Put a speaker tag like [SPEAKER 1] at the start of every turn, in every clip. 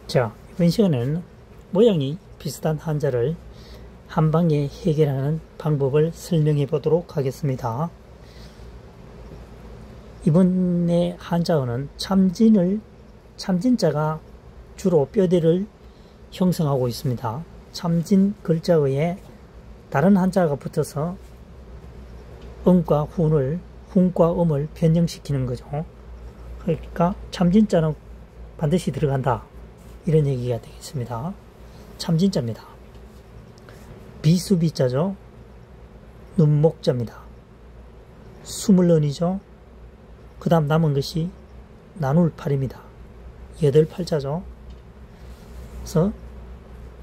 [SPEAKER 1] 자, 이번 시간에는 모양이 비슷한 한자를 한방에 해결하는 방법을 설명해 보도록 하겠습니다. 이번에 한자어는 참진자가 주로 뼈대를 형성하고 있습니다. 참진 글자의 다른 한자가 붙어서 음과 훈과 음을 변형시키는 거죠. 그러니까 참진자는 반드시 들어간다, 이런 얘기가 되겠습니다. 참진자입니다. 비수비자죠. 눈목자입니다. 수물론이죠. 그 다음 남은 것이 나눌팔입니다. 8팔자죠. 그래서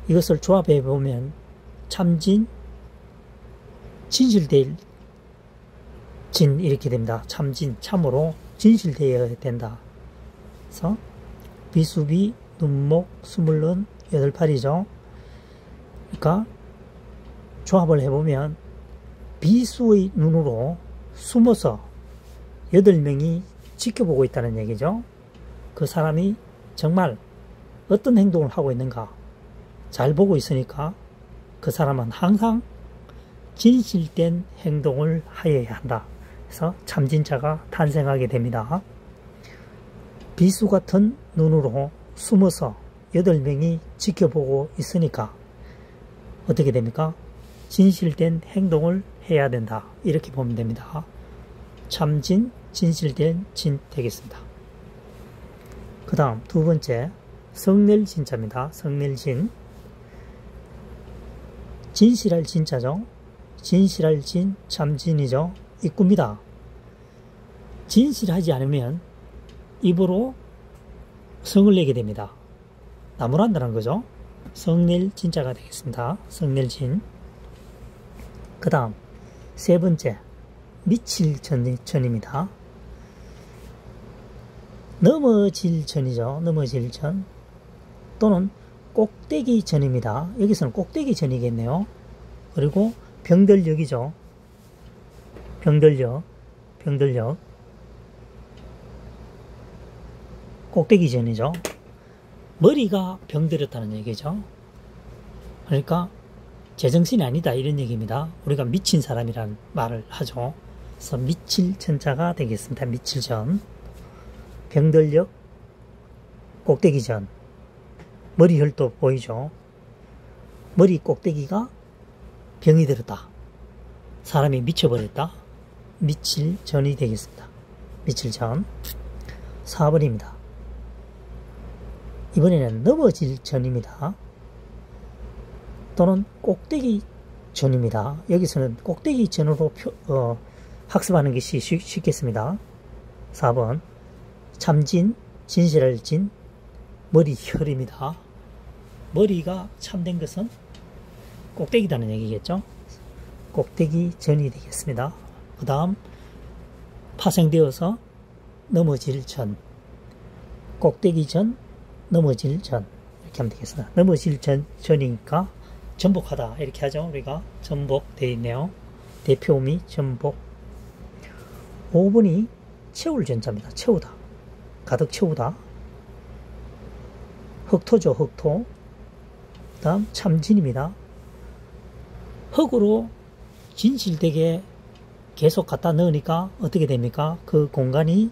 [SPEAKER 1] 이것을 조합해 보면 참진, 진실될 진, 이렇게 됩니다. 참진, 참으로 진실되어야 된다. 그래서 비수비, 눈목, 수물론, 8팔이죠. 그러니까 조합을 해보면 비수의 눈으로 숨어서 8명이 지켜보고 있다는 얘기죠. 그 사람이 정말 어떤 행동을 하고 있는가 잘 보고 있으니까 그 사람은 항상 진실된 행동을 하여야 한다. 그래서 참진자가 탄생하게 됩니다. 비수 같은 눈으로 숨어서 8명이 지켜보고 있으니까 어떻게 됩니까? 진실된 행동을 해야 된다, 이렇게 보면 됩니다. 참진, 진실된 진 되겠습니다. 그 다음 두 번째 성낼진자입니다. 성낼진, 진실할 진자죠. 진실할 진, 참진이죠. 입구입니다. 진실하지 않으면 입으로 성을 내게 됩니다. 나무란다는 거죠. 성낼진자가 되겠습니다. 성낼진. 그 다음 세 번째 미칠전입니다. 넘어질전이죠. 넘어질전 또는 꼭대기전입니다. 여기서는 꼭대기전이겠네요. 그리고 병들력이죠. 병들력 꼭대기전이죠. 머리가 병들었다는 얘기죠. 그러니까 제정신이 아니다, 이런 얘기입니다. 우리가 미친 사람이라는 말을 하죠. 그래서 미칠전자가 되겠습니다. 미칠전. 병들력, 꼭대기전. 머리혈도 보이죠. 머리 꼭대기가 병이 들었다, 사람이 미쳐버렸다, 미칠전이 되겠습니다. 미칠전. 4번입니다. 이번에는 넘어질 전입니다. 또는 꼭대기 전입니다. 여기서는 꼭대기 전으로 학습하는 것이 쉽겠습니다. 4번 참진, 진실할 진, 머리혈입니다. 머리가 참된 것은 꼭대기다는 얘기겠죠. 꼭대기 전이 되겠습니다. 그 다음 파생되어서 넘어질 전, 꼭대기 전, 넘어질 전, 이렇게 하면 되겠습니다. 넘어질 전이니까 전복하다, 이렇게 하죠. 우리가 전복 되어 있네요. 대표음이 전복. 5번이 채울 전자입니다. 채우다, 가득 채우다. 흑토죠. 흑토. 그 다음 참진입니다. 흙으로 진실되게 계속 갖다 넣으니까 어떻게 됩니까? 그 공간이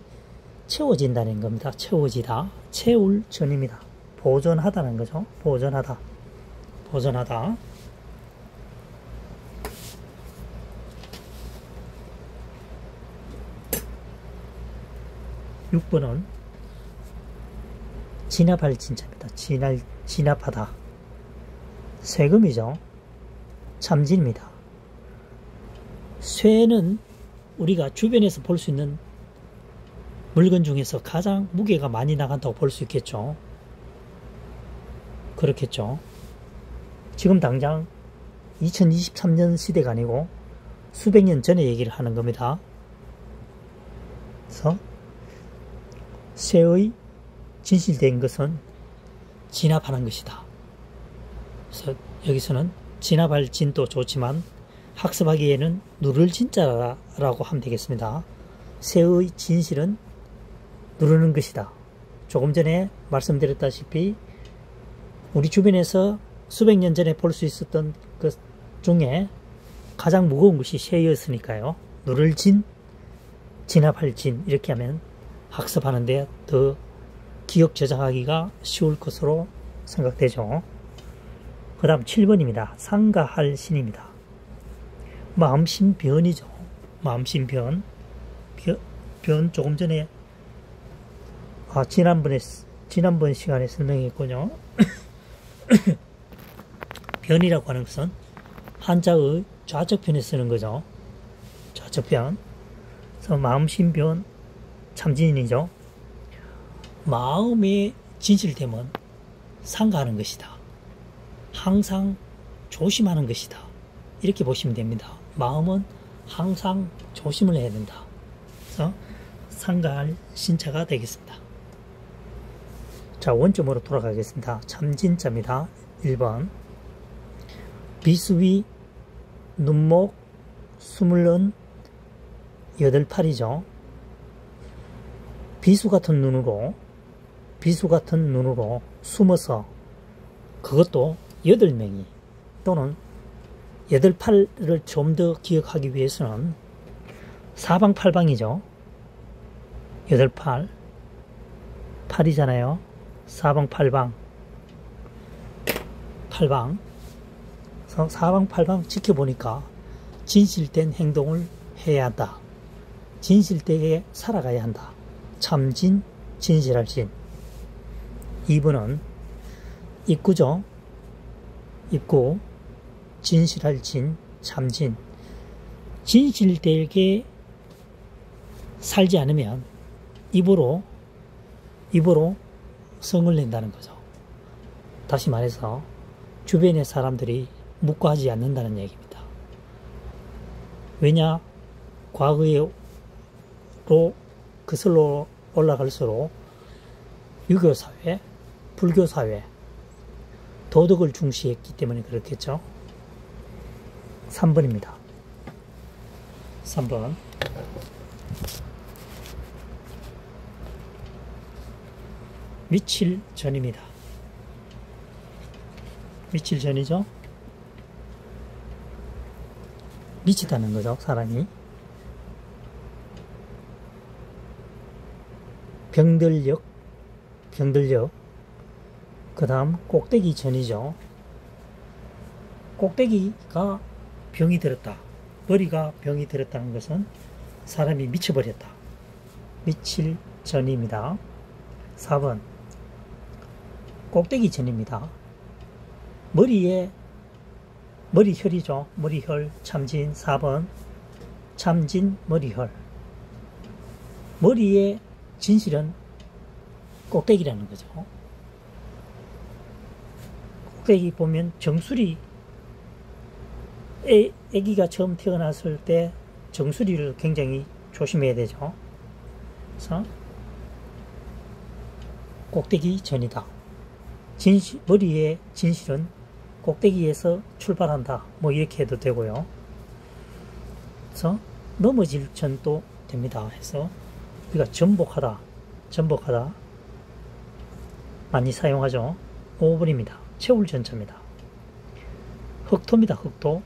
[SPEAKER 1] 채워진다는 겁니다. 채워지다. 채울 전입니다. 보존하다는 거죠. 보존하다. 6번은 진압할 진짜입니다. 진압하다. 쇠금이죠. 참진입니다. 쇠는 우리가 주변에서 볼 수 있는 물건 중에서 가장 무게가 많이 나간다고 볼 수 있겠죠. 그렇겠죠. 지금 당장 2023년 시대가 아니고 수백 년 전의 얘기를 하는 겁니다. 그래서 쇠의 진실된 것은 진압하는 것이다. 그래서 여기서는 진압할 진도 좋지만 학습하기에는 누를 진자라고 하면 되겠습니다. 쇠의 진실은 누르는 것이다. 조금 전에 말씀드렸다시피 우리 주변에서 수백 년 전에 볼 수 있었던 것 중에 가장 무거운 것이 쇠였으니까요. 누를 진, 진압할 진 이렇게 하면 학습하는데 더 기억 저장하기가 쉬울 것으로 생각되죠. 그 다음 7번입니다. 상가할 신입니다. 마음신변이죠. 마음신변. 변 조금 전에 지난번 시간에 설명했군요. 변이라고 하는 것은 한자의 좌측편에 쓰는 거죠. 좌측편. 그래서 마음신변 참진이죠. 마음이 진실되면 상가하는 것이다. 항상 조심하는 것이다. 이렇게 보시면 됩니다. 마음은 항상 조심을 해야 된다. 그래서 상가할 신자가 되겠습니다. 자, 원점으로 돌아가겠습니다. 참진자입니다. 1번. 비수위, 눈목, 수물론, 8팔이죠. 비수 같은 눈으로 숨어서 그것도 8명이 또는 8팔을 좀 더 기억하기 위해서는 사방팔방이죠. 8팔. 팔이잖아요. 사방팔방. 팔방. 그래서 사방팔방 지켜보니까 진실된 행동을 해야 한다. 진실되게 살아가야 한다. 참진, 진실할 진. 2번은 입구죠. 입구. 진실할 진, 참진. 진실되게 살지 않으면 입으로 성을 낸다는 거죠. 다시 말해서 주변의 사람들이 묵과하지 않는다는 얘기입니다. 왜냐? 과거로 그슬로 올라갈수록 유교사회, 불교사회, 도덕을 중시했기 때문에 그렇겠죠. 3번입니다. 3번. 미칠 전입니다. 미칠 전이죠. 미치다는 거죠, 사람이. 병들력, 그 다음 꼭대기 전이죠. 꼭대기가 병이 들었다. 머리가 병이 들었다는 것은 사람이 미쳐버렸다. 미칠 전입니다. 4번. 꼭대기 전입니다. 머리혈이죠. 머리혈, 참진. 4번. 참진, 머리혈. 머리의 진실은 꼭대기라는 거죠. 꼭대기 보면 정수리, 아기가 처음 태어났을 때 정수리를 굉장히 조심해야 되죠. 그래서 꼭대기 전이다. 머리의 진실은 꼭대기에서 출발한다. 뭐 이렇게 해도 되고요. 그래서 넘어질 전도 됩니다. 해서 우리가 전복하다 많이 사용하죠. 5번입니다. 채울 전자입니다. 흑토입니다. 흑토.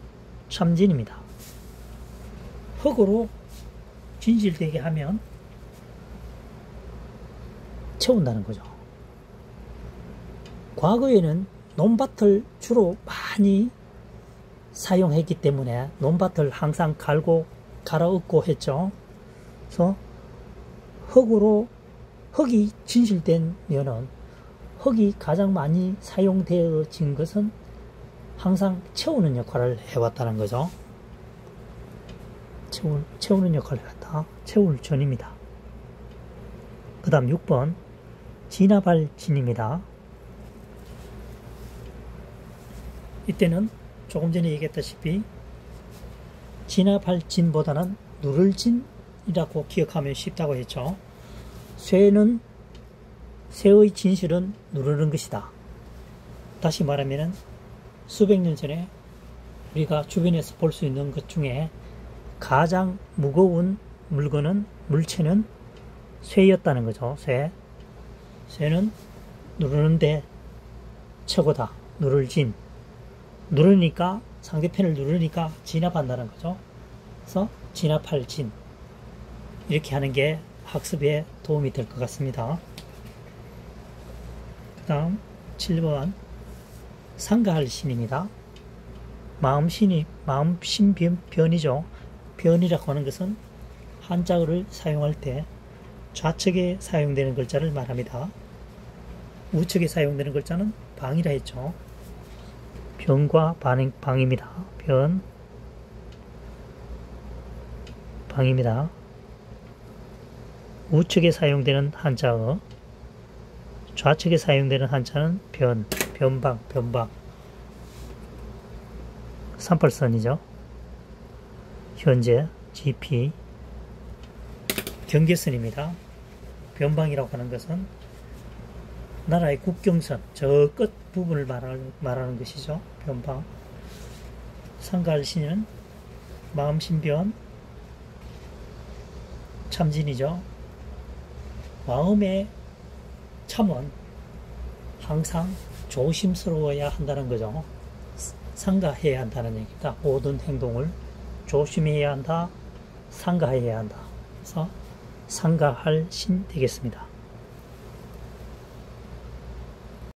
[SPEAKER 1] 참진입니다. 흑으로 진실되게 하면 채운다는 거죠. 과거에는 논밭을 주로 많이 사용했기 때문에 논밭을 항상 갈아엎고 했죠. 그래서 흙이 진실되면은 흙이 가장 많이 사용되어진 것은 항상 채우는 역할을 해왔다는 거죠. 채우는 역할을 해왔다. 채울 전입니다. 그 다음 6번 진압할 진입니다. 이때는 조금 전에 얘기했다시피 진압할 진보다는 누를 진이라고 기억하면 쉽다고 했죠. 쇠의 진실은 누르는 것이다. 다시 말하면 수백 년 전에 우리가 주변에서 볼 수 있는 것 중에 가장 무거운 물체는 쇠였다는 거죠. 쇠는 누르는데 최고다. 누를 진. 누르니까, 상대편을 누르니까 진압한다는 거죠. 그래서 진압할 진. 이렇게 하는 게 학습에 도움이 될 것 같습니다. 그 다음 7번 상가할 신입니다. 마음신변이죠. 변이라고 하는 것은 한자어를 사용할 때 좌측에 사용되는 글자를 말합니다. 우측에 사용되는 글자는 방이라 했죠. 변과 방입니다. 변, 방입니다. 우측에 사용되는 한자어, 좌측에 사용되는 한자는 변방. 38선이죠. 현재, GP, 경계선입니다. 변방이라고 하는 것은 나라의 국경선, 저 끝 부분을 말하는 것이죠. 변방. 상가할 신은 마음신변, 참진이죠. 마음의 참은 항상 조심스러워야 한다는 거죠. 상가해야 한다는 얘기입니다. 모든 행동을 조심해야 한다, 상가해야 한다. 그래서 상가할 신 되겠습니다.